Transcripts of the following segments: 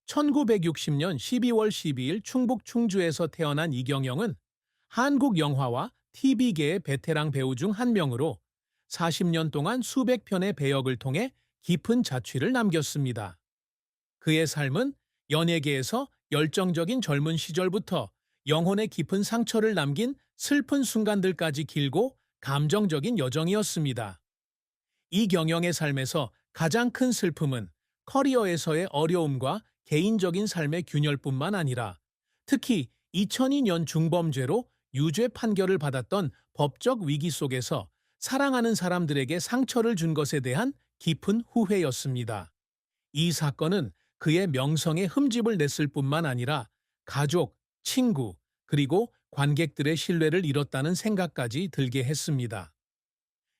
1960년 12월 12일 충북 충주에서 태어난 이경영은 한국 영화와 TV계의 베테랑 배우 중 한 명으로 40년 동안 수백 편의 배역을 통해 깊은 자취를 남겼습니다. 그의 삶은 연예계에서 열정적인 젊은 시절부터 영혼에 깊은 상처를 남긴 슬픈 순간들까지 길고 감정적인 여정이었습니다. 이경영의 삶에서 가장 큰 슬픔은 커리어에서의 어려움과 개인적인 삶의 균열뿐만 아니라 특히 2002년 중범죄로 유죄 판결을 받았던 법적 위기 속에서 사랑하는 사람들에게 상처를 준 것에 대한 깊은 후회였습니다. 이 사건은 그의 명성에 흠집을 냈을 뿐만 아니라 가족, 친구, 그리고 관객들의 신뢰를 잃었다는 생각까지 들게 했습니다.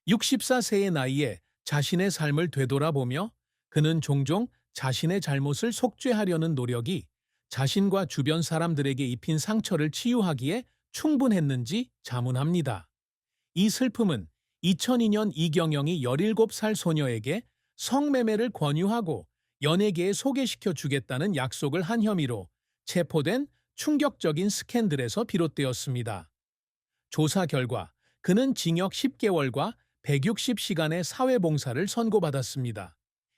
64세의 나이에 자신의 삶을 되돌아보며 그는 종종 자신의 잘못을 속죄하려는 노력이 자신과 주변 사람들에게 입힌 상처를 치유하기에 충분했는지 자문합니다. 이 슬픔은 2002년 이경영이 17살 소녀에게 성매매를 권유하고 연예계에 소개시켜 주겠다는 약속을 한 혐의로 체포된 충격적인 스캔들에서 비롯되었습니다. 조사 결과 그는 징역 10개월과 160시간의 사회봉사를 선고받았습니다.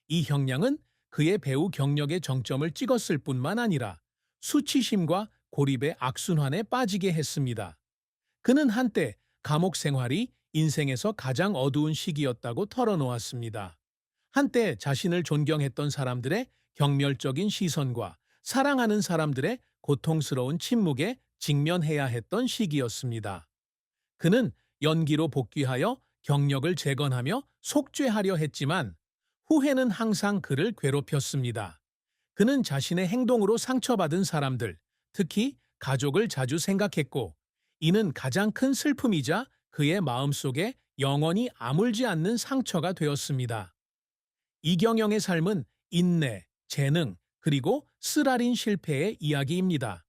이 형량은 그의 배우 경력의 정점을 찍었을 뿐만 아니라 수치심과 고립의 악순환에 빠지게 했습니다. 그는 한때 감옥 생활이 인생에서 가장 어두운 시기였다고 털어놓았습니다. 한때 자신을 존경했던 사람들의 경멸적인 시선과 사랑하는 사람들의 고통스러운 침묵에 직면해야 했던 시기였습니다. 그는 연기로 복귀하여 경력을 재건하며 속죄하려 했지만 후회는 항상 그를 괴롭혔습니다. 그는 자신의 행동으로 상처받은 사람들, 특히 가족을 자주 생각했고, 이는 가장 큰 슬픔이자 그의 마음속에 영원히 아물지 않는 상처가 되었습니다. 이경영의 삶은 인내, 재능, 그리고 쓰라린 실패의 이야기입니다.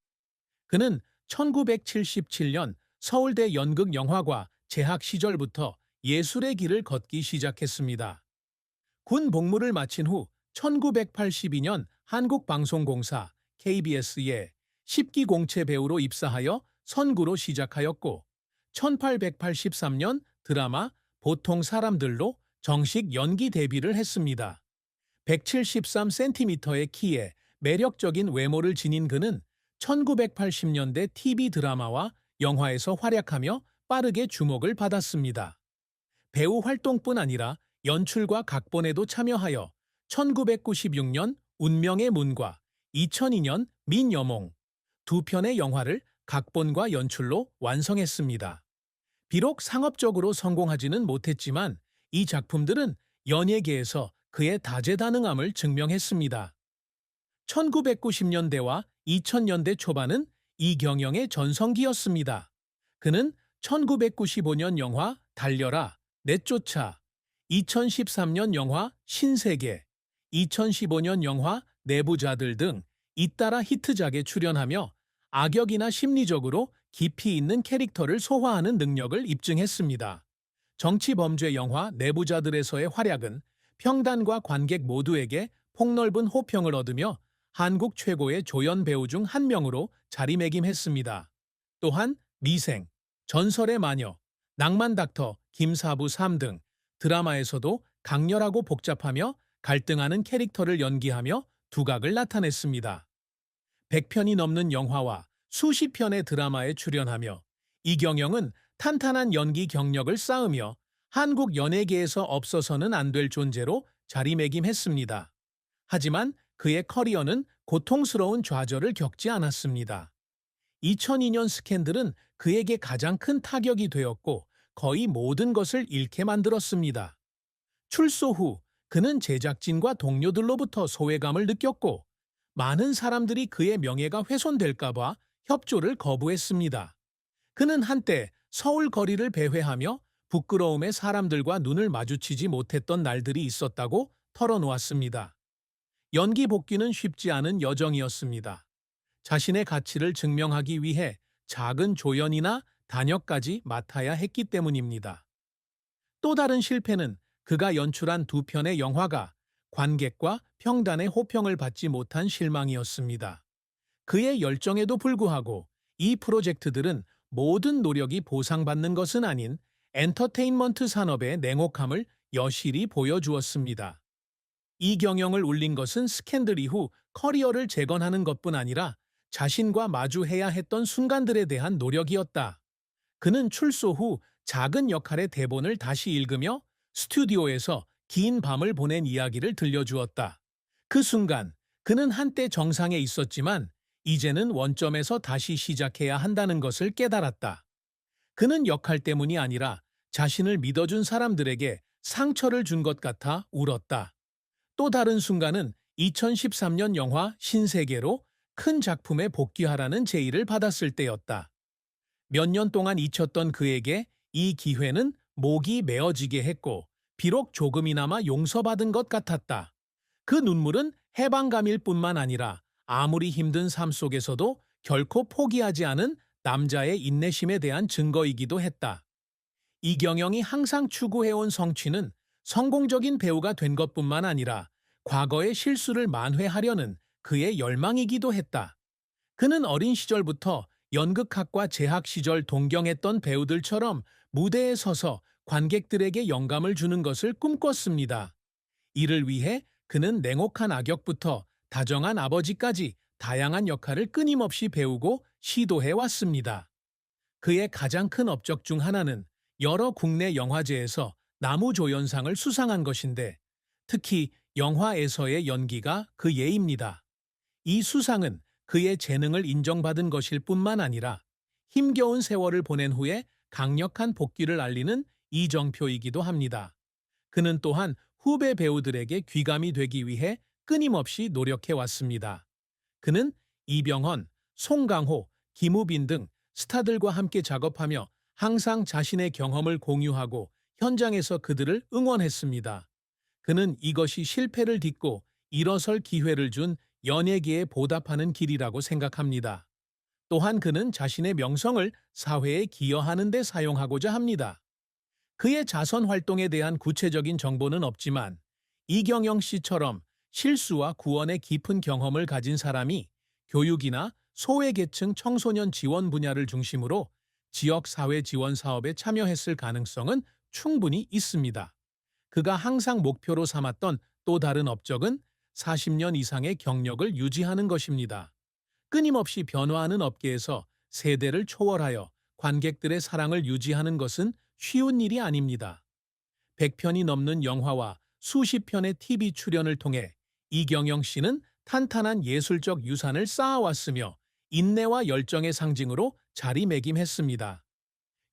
그는 1977년 서울대 연극영화과 재학 시절부터 예술의 길을 걷기 시작했습니다. 군 복무를 마친 후 1982년 한국방송공사 KBS에 10기 공채 배우로 입사하여 선구로 시작하였고 1883년 드라마 보통 사람들로 정식 연기 데뷔를 했습니다. 173cm의 키에 매력적인 외모를 지닌 그는 1980년대 TV 드라마와 영화에서 활약하며 빠르게 주목을 받았습니다. 배우 활동뿐 아니라 연출과 각본에도 참여하여 1996년 운명의 문과 2002년 민여몽 두 편의 영화를 각본과 연출로 완성했습니다. 비록 상업적으로 성공하지는 못했지만 이 작품들은 연예계에서 그의 다재다능함을 증명했습니다. 1990년대와 2000년대 초반은 이경영의 전성기였습니다. 그는 1995년 영화 달려라, 내쫓아, 2013년 영화 신세계, 2015년 영화 내부자들 등 잇따라 히트작에 출연하며 악역이나 심리적으로 깊이 있는 캐릭터를 소화하는 능력을 입증했습니다. 정치범죄 영화 내부자들에서의 활약은 평단과 관객 모두에게 폭넓은 호평을 얻으며 한국 최고의 조연 배우 중 한 명으로 자리매김했습니다. 또한 미생, 전설의 마녀, 낭만 닥터 김사부 3 등 드라마에서도 강렬하고 복잡하며 갈등하는 캐릭터를 연기하며 두각을 나타냈습니다. 100편이 넘는 영화와 수십 편의 드라마에 출연하며 이경영은 탄탄한 연기 경력을 쌓으며 한국 연예계에서 없어서는 안 될 존재로 자리매김했습니다. 하지만 그의 커리어는 고통스러운 좌절을 겪지 않았습니다. 2002년 스캔들은 그에게 가장 큰 타격이 되었고 거의 모든 것을 잃게 만들었습니다. 출소 후 그는 제작진과 동료들로부터 소외감을 느꼈고 많은 사람들이 그의 명예가 훼손될까봐 협조를 거부했습니다. 그는 한때 서울 거리를 배회하며 부끄러움에 사람들과 눈을 마주치지 못했던 날들이 있었다고 털어놓았습니다. 연기 복귀는 쉽지 않은 여정이었습니다. 자신의 가치를 증명하기 위해 작은 조연이나 단역까지 맡아야 했기 때문입니다. 또 다른 실패는 그가 연출한 두 편의 영화가 관객과 평단의 호평을 받지 못한 실망이었습니다. 그의 열정에도 불구하고 이 프로젝트들은 모든 노력이 보상받는 것은 아닌 엔터테인먼트 산업의 냉혹함을 여실히 보여주었습니다. 이경영을 울린 것은 스캔들 이후 커리어를 재건하는 것뿐 아니라 자신과 마주해야 했던 순간들에 대한 노력이었다. 그는 출소 후 작은 역할의 대본을 다시 읽으며 스튜디오에서 긴 밤을 보낸 이야기를 들려주었다. 그 순간 그는 한때 정상에 있었지만 이제는 원점에서 다시 시작해야 한다는 것을 깨달았다. 그는 역할 때문이 아니라 자신을 믿어준 사람들에게 상처를 준 것 같아 울었다. 또 다른 순간은 2013년 영화 신세계로 큰 작품에 복귀하라는 제의를 받았을 때였다. 몇 년 동안 잊혔던 그에게 이 기회는 목이 메어지게 했고 비록 조금이나마 용서받은 것 같았다. 그 눈물은 해방감일 뿐만 아니라 아무리 힘든 삶 속에서도 결코 포기하지 않은 남자의 인내심에 대한 증거이기도 했다. 이경영이 항상 추구해온 성취는 성공적인 배우가 된 것뿐만 아니라 과거의 실수를 만회하려는 그의 열망이기도 했다. 그는 어린 시절부터 연극학과 재학 시절 동경했던 배우들처럼 무대에 서서 관객들에게 영감을 주는 것을 꿈꿨습니다. 이를 위해 그는 냉혹한 악역부터 다정한 아버지까지 다양한 역할을 끊임없이 배우고 시도해 왔습니다. 그의 가장 큰 업적 중 하나는 여러 국내 영화제에서 나무조연상을 수상한 것인데 특히 영화에서의 연기가 그 예입니다. 이 수상은 그의 재능을 인정받은 것일 뿐만 아니라 힘겨운 세월을 보낸 후에 강력한 복귀를 알리는 이정표이기도 합니다. 그는 또한 후배 배우들에게 귀감이 되기 위해 끊임없이 노력해 왔습니다. 그는 이병헌, 송강호, 김우빈 등 스타들과 함께 작업하며 항상 자신의 경험을 공유하고 현장에서 그들을 응원했습니다. 그는 이것이 실패를 딛고 일어설 기회를 준 연예계에 보답하는 길이라고 생각합니다. 또한 그는 자신의 명성을 사회에 기여하는 데 사용하고자 합니다. 그의 자선 활동에 대한 구체적인 정보는 없지만 이경영 씨처럼 실수와 구원의 깊은 경험을 가진 사람이 교육이나 소외계층 청소년 지원 분야를 중심으로 지역 사회 지원 사업에 참여했을 가능성은 충분히 있습니다. 그가 항상 목표로 삼았던 또 다른 업적은 40년 이상의 경력을 유지하는 것입니다. 끊임없이 변화하는 업계에서 세대를 초월하여 관객들의 사랑을 유지하는 것은 쉬운 일이 아닙니다. 100편이 넘는 영화와 수십 편의 TV 출연을 통해 이경영 씨는 탄탄한 예술적 유산을 쌓아왔으며 인내와 열정의 상징으로 자리매김했습니다.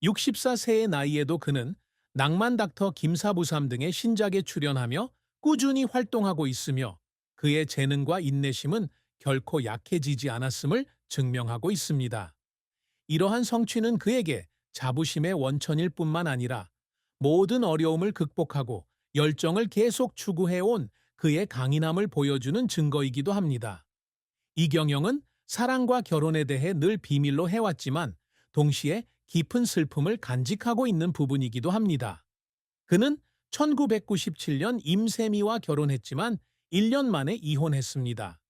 64세의 나이에도 그는 낭만 닥터 김사부삼 등의 신작에 출연하며 꾸준히 활동하고 있으며 그의 재능과 인내심은 결코 약해지지 않았음을 증명하고 있습니다. 이러한 성취는 그에게 자부심의 원천일 뿐만 아니라 모든 어려움을 극복하고 열정을 계속 추구해온 그의 강인함을 보여주는 증거이기도 합니다. 이경영은 사랑과 결혼에 대해 늘 비밀로 해왔지만 동시에 깊은 슬픔을 간직하고 있는 부분이기도 합니다. 그는 1997년 임세미와 결혼했지만 1년 만에 이혼했습니다.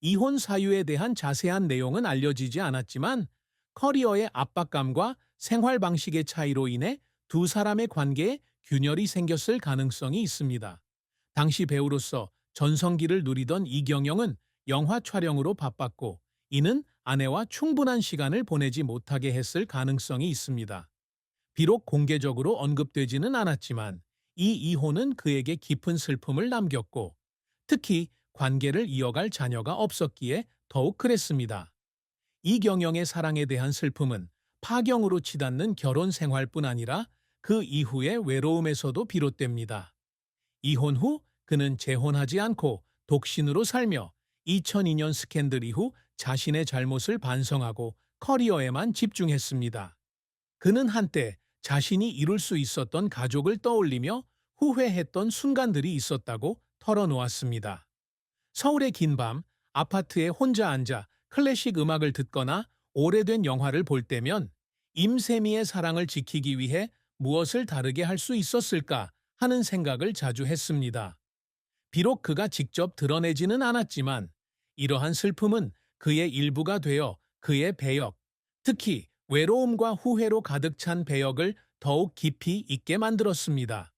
이혼 사유에 대한 자세한 내용은 알려지지 않았지만 커리어의 압박감과 생활 방식의 차이로 인해 두 사람의 관계에 균열이 생겼을 가능성이 있습니다. 당시 배우로서 전성기를 누리던 이경영은 영화 촬영으로 바빴고 이는 아내와 충분한 시간을 보내지 못하게 했을 가능성이 있습니다. 비록 공개적으로 언급되지는 않았지만 이 이혼은 그에게 깊은 슬픔을 남겼고 특히 관계를 이어갈 자녀가 없었기에 더욱 그랬습니다. 이경영의 사랑에 대한 슬픔은 파경으로 치닫는 결혼 생활뿐 아니라 그 이후의 외로움에서도 비롯됩니다. 이혼 후 그는 재혼하지 않고 독신으로 살며 2002년 스캔들 이후 자신의 잘못을 반성하고 커리어에만 집중했습니다. 그는 한때 자신이 이룰 수 있었던 가족을 떠올리며 후회했던 순간들이 있었다고 털어놓았습니다. 서울의 긴 밤, 아파트에 혼자 앉아 클래식 음악을 듣거나 오래된 영화를 볼 때면 임세미의 사랑을 지키기 위해 무엇을 다르게 할 수 있었을까 하는 생각을 자주 했습니다. 비록 그가 직접 드러내지는 않았지만 이러한 슬픔은 그의 일부가 되어 그의 배역, 특히 외로움과 후회로 가득 찬 배역을 더욱 깊이 있게 만들었습니다.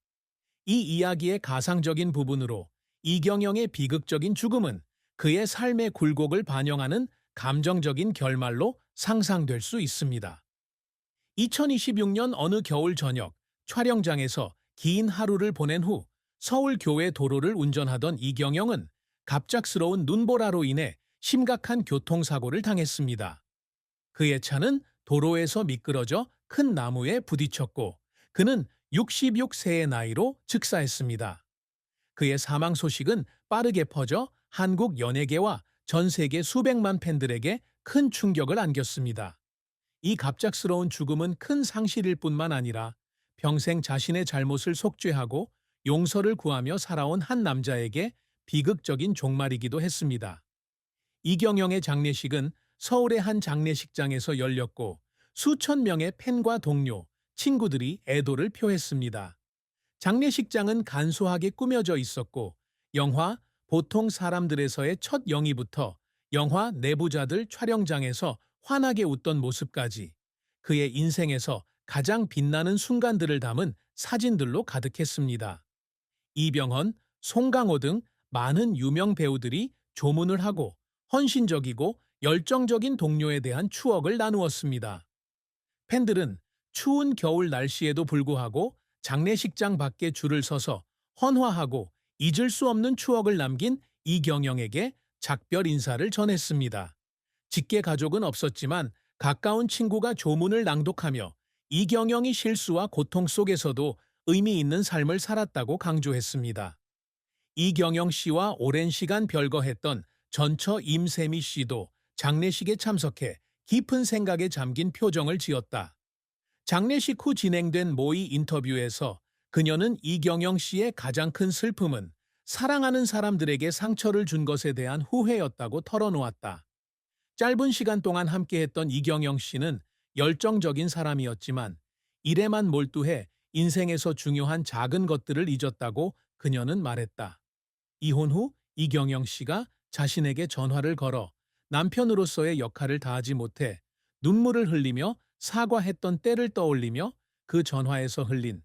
이 이야기의 가상적인 부분으로 이경영의 비극적인 죽음은 그의 삶의 굴곡을 반영하는 감정적인 결말로 상상될 수 있습니다. 2026년 어느 겨울 저녁, 촬영장에서 긴 하루를 보낸 후 서울 교외 도로를 운전하던 이경영은 갑작스러운 눈보라로 인해 심각한 교통사고를 당했습니다. 그의 차는 도로에서 미끄러져 큰 나무에 부딪혔고 그는 66세의 나이로 즉사했습니다. 그의 사망 소식은 빠르게 퍼져 한국 연예계와 전 세계 수백만 팬들에게 큰 충격을 안겼습니다. 이 갑작스러운 죽음은 큰 상실일 뿐만 아니라 평생 자신의 잘못을 속죄하고 용서를 구하며 살아온 한 남자에게 비극적인 종말이기도 했습니다. 이경영의 장례식은 서울의 한 장례식장에서 열렸고 수천 명의 팬과 동료, 친구들이 애도를 표했습니다. 장례식장은 간소하게 꾸며져 있었고 영화 보통 사람들에서의 첫 영희부터 영화 내부자들 촬영장에서 환하게 웃던 모습까지 그의 인생에서 가장 빛나는 순간들을 담은 사진들로 가득했습니다. 이병헌, 송강호 등 많은 유명 배우들이 조문을 하고 헌신적이고 열정적인 동료에 대한 추억을 나누었습니다. 팬들은 추운 겨울 날씨에도 불구하고 장례식장 밖에 줄을 서서 헌화하고 잊을 수 없는 추억을 남긴 이경영에게 작별 인사를 전했습니다. 직계 가족은 없었지만 가까운 친구가 조문을 낭독하며 이경영이 실수와 고통 속에서도 의미 있는 삶을 살았다고 강조했습니다. 이경영 씨와 오랜 시간 별거했던 전처 임세미 씨도 장례식에 참석해 깊은 생각에 잠긴 표정을 지었다. 장례식 후 진행된 모의 인터뷰에서 그녀는 이경영 씨의 가장 큰 슬픔은 사랑하는 사람들에게 상처를 준 것에 대한 후회였다고 털어놓았다. 짧은 시간 동안 함께했던 이경영 씨는 열정적인 사람이었지만 일에만 몰두해 인생에서 중요한 작은 것들을 잊었다고 그녀는 말했다. 이혼 후 이경영 씨가 자신에게 전화를 걸어 남편으로서의 역할을 다하지 못해 눈물을 흘리며 사과했던 때를 떠올리며 그 전화에서 흘린